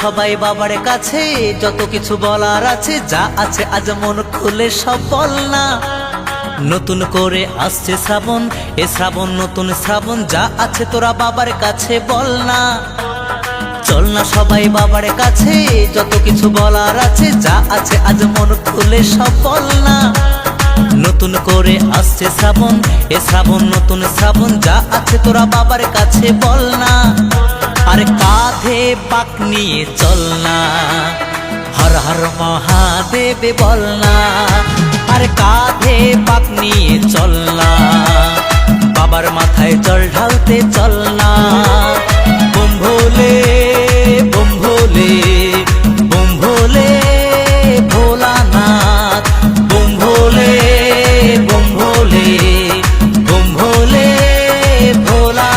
সবাই বাবার কাছে, যত কিছু বলার আছে, যা আছে আজ মন খুলে সব বল না। নতুন করে আসছে শ্রাবণ, এ শ্রাবণ নতুন শ্রাবণ, যা আছে তোরা বাবার কাছে বল না। চল না সবাই বাবার কাছে, যত কিছু বলার আছে, যা আছে আজ মন খুলে সব বল না। নতুন করে আসছে শ্রাবণ, এ শ্রাবণ নতুন শ্রাবণ, যা আছে তোরা বাবার কাছে বল না। আর কাঁধে বাঁক নিয়ে চল না, হর হর মহাদেব বল না। আর কাঁধে বাঁক নিয়ে চল না, বাবার মাথায় জল ঢালতে চল না। বম ভোলে বম ভোলে বম ভোলে ভোলানাথ, বম ভোলে বম ভোলে বম ভোলে ভোলানাথ।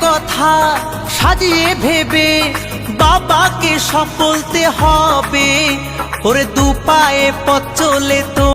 কথা সাজিয়ে ভেবে বাবাকে সব বলতে হবে, ওরে দু পায়ে পথ চলে তো